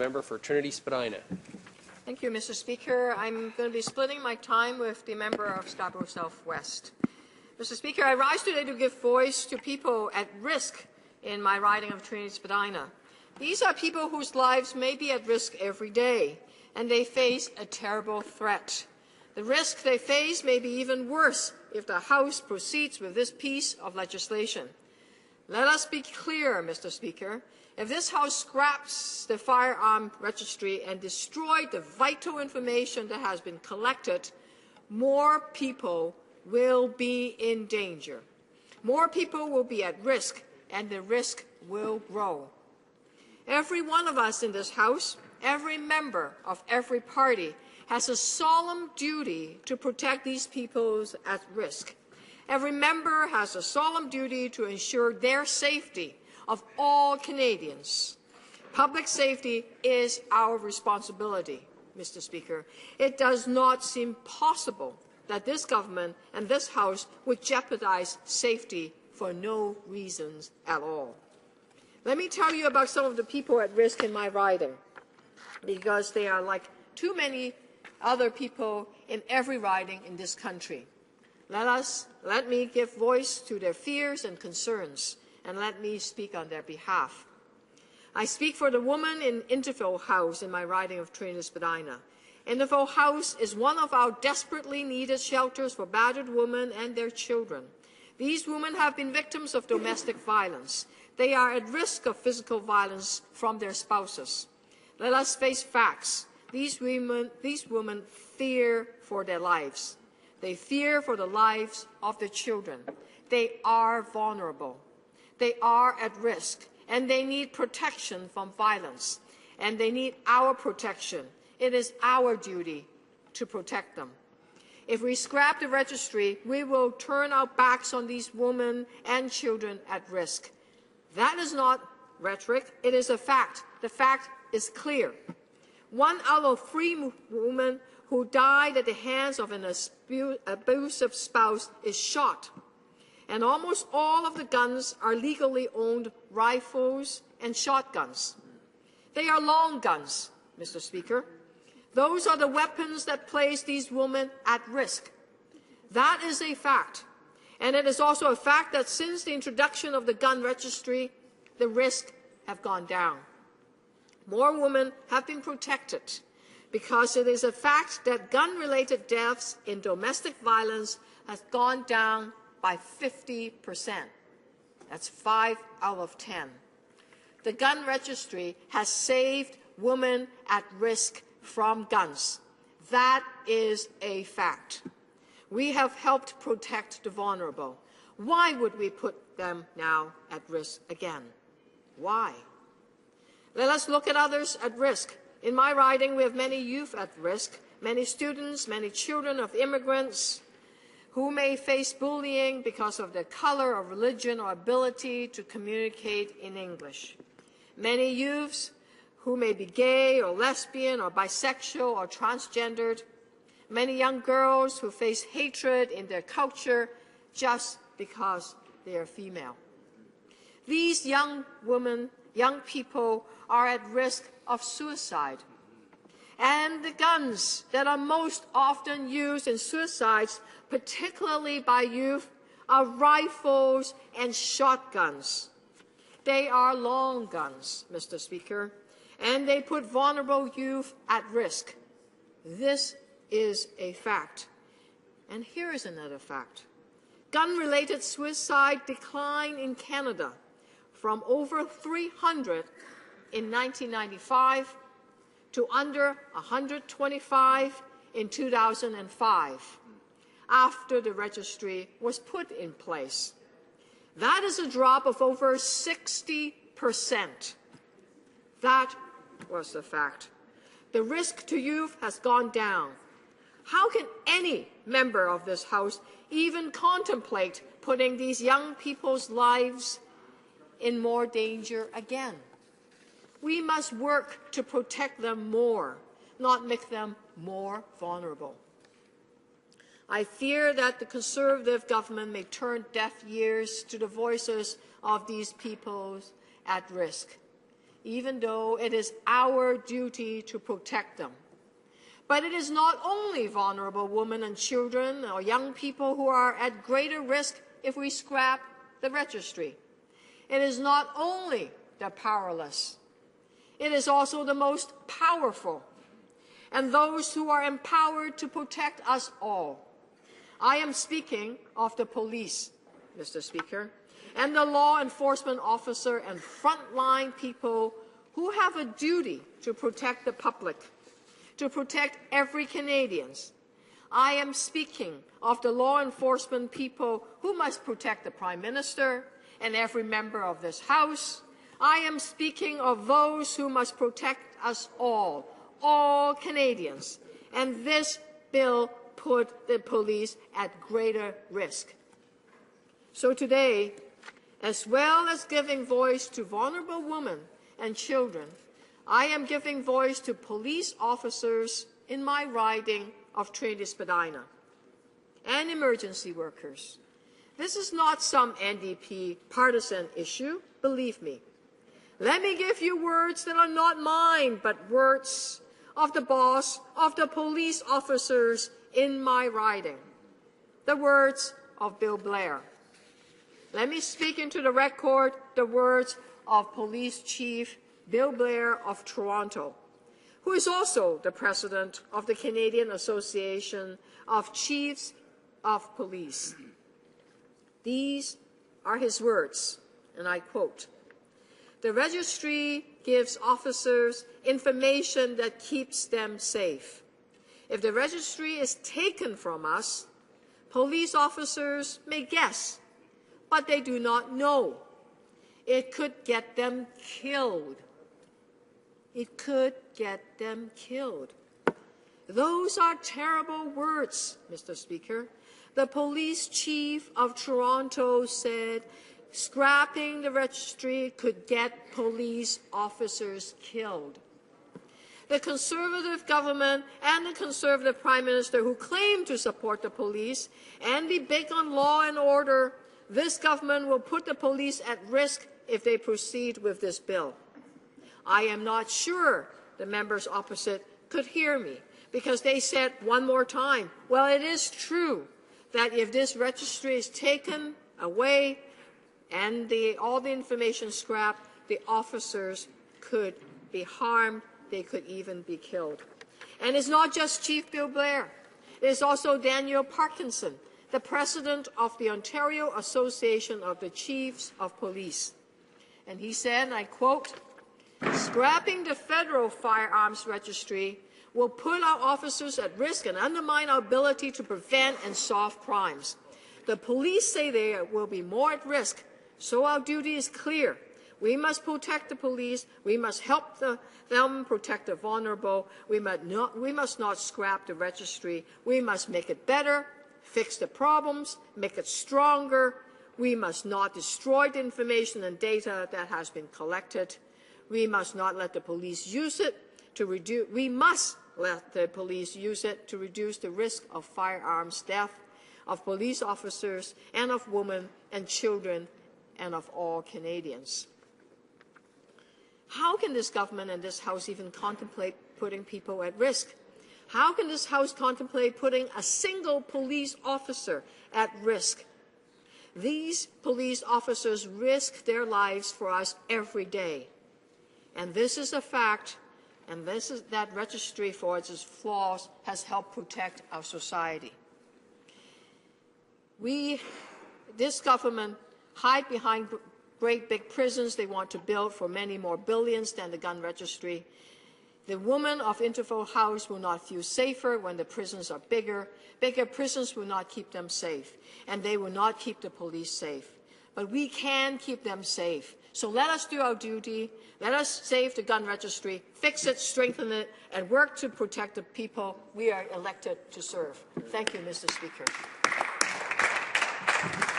member for Trinity Spadina. Thank you, Mr. Speaker. I'm going to be splitting my time with the member of Scarborough Southwest. Mr. Speaker, I rise today to give voice to people at risk in my riding of Trinity Spadina. These are people whose lives may be at risk every day, and they face a terrible threat. The risk they face may be even worse if the House proceeds with this piece of legislation. Let us be clear, Mr. Speaker. If this House scraps the firearm registry and destroys the vital information that has been collected, more people will be in danger. More people will be at risk, and the risk will grow. Every one of us in this House, every member of every party, has a solemn duty to protect these people at risk. Every member has a solemn duty to ensure their safety of all Canadians. Public safety is our responsibility, Mr. Speaker. It does not seem possible that this government and this House would jeopardize safety for no reasons at all. Let me tell you about some of the people at risk in my riding, because they are like too many other people in every riding in this country. Let me give voice to their fears and concerns, and let me speak on their behalf. I speak for the woman in Intervale House in my riding of Trinity Spadina. Intervale House is one of our desperately needed shelters for battered women and their children. These women have been victims of domestic violence. They are at risk of physical violence from their spouses. Let us face facts. These women fear for their lives. They fear for the lives of their children. They are vulnerable. They are at risk, and they need protection from violence, and they need our protection. It is our duty to protect them. If we scrap the registry, we will turn our backs on these women and children at risk. That is not rhetoric. It is a fact. The fact is clear. 1 out of 3 women who died at the hands of an abusive spouse is shot. And almost all of the guns are legally owned rifles and shotguns. They are long guns, Mr. Speaker. Those are the weapons that place these women at risk. That is a fact. And it is also a fact that since the introduction of the gun registry, the risks have gone down. More women have been protected because it is a fact that gun-related deaths in domestic violence has gone down by 50%. That's 5 out of 10. The gun registry has saved women at risk from guns. That is a fact. We have helped protect the vulnerable. Why would we put them now at risk again? Why? Let us look at others at risk. In my riding, we have many youth at risk, many students, many children of immigrants who may face bullying because of their color or religion or ability to communicate in English. Many youths who may be gay or lesbian or bisexual or transgendered. Many young girls who face hatred in their culture just because they are female. These young women, young people are at risk of suicide. And the guns that are most often used in suicides, particularly by youth, are rifles and shotguns. They are long guns, Mr. Speaker, and they put vulnerable youth at risk. This is a fact. And here is another fact. Gun-related suicide declined in Canada from over 300 in 1995 to under 125 in 2005, after the registry was put in place. That is a drop of over 60%. That was the fact. The risk to youth has gone down. How can any member of this House even contemplate putting these young people's lives in more danger again? We must work to protect them more, not make them more vulnerable. I fear that the Conservative government may turn deaf ears to the voices of these people at risk. even though it is our duty to protect them. But it is not only vulnerable women and children or young people who are at greater risk if we scrap the registry. It is not only the powerless. It is also the most powerful and those who are empowered to protect us all. I am speaking of the police, Mr. Speaker, and the law enforcement officer and frontline people who have a duty to protect the public, to protect every Canadian. I am speaking of the law enforcement people who must protect the Prime Minister and every member of this House. I am speaking of those who must protect us all Canadians. And this bill put the police at greater risk. So today, as well as giving voice to vulnerable women and children, I am giving voice to police officers in my riding of Trinity-Spadina and emergency workers. This is not some NDP partisan issue, believe me. Let me give you words that are not mine, but words of the boss of the police officers in my riding, the words of Bill Blair. Let me speak into the record the words of Police Chief Bill Blair of Toronto, who is also the president of the Canadian Association of Chiefs of Police. These are his words, and I quote, "The registry gives officers information that keeps them safe. If the registry is taken from us, police officers may guess, but they do not know. It could get them killed. It could get them killed." Those are terrible words, Mr. Speaker. The police chief of Toronto said scrapping the registry could get police officers killed. The Conservative government and the Conservative Prime Minister, who claim to support the police and be big on law and order, this government will put the police at risk if they proceed with this bill. I am not sure the members opposite could hear me, because they said one more time, well, it is true that if this registry is taken away and all the information scrapped, the officers could be harmed, they could even be killed. And it's not just Chief Bill Blair. It is also Daniel Parkinson, the president of the Ontario Association of the Chiefs of Police. And he said, and I quote, "Scrapping the federal firearms registry will put our officers at risk and undermine our ability to prevent and solve crimes. The police say they will be more at risk, so our duty is clear. We must protect the police. We must help them protect the vulnerable. We must not scrap the registry. We must make it better, fix the problems, make it stronger. We must not destroy the information and data that has been collected. We must not let the police use it to reduce. We must let the police use it to reduce the risk of firearms death, of police officers, and of women and children, and of all Canadians." How can this government and this House even contemplate putting people at risk? How can this House contemplate putting a single police officer at risk? These police officers risk their lives for us every day. And this is a fact, and this is that registry, for its flaws, has helped protect our society. This government hide behind great big prisons they want to build for many more billions than the gun registry. The women of Interval House will not feel safer when the prisons are bigger. Bigger prisons will not keep them safe, and they will not keep the police safe. But we can keep them safe. So let us do our duty. Let us save the gun registry, fix it, strengthen it, and work to protect the people we are elected to serve. Thank you, Mr. Speaker.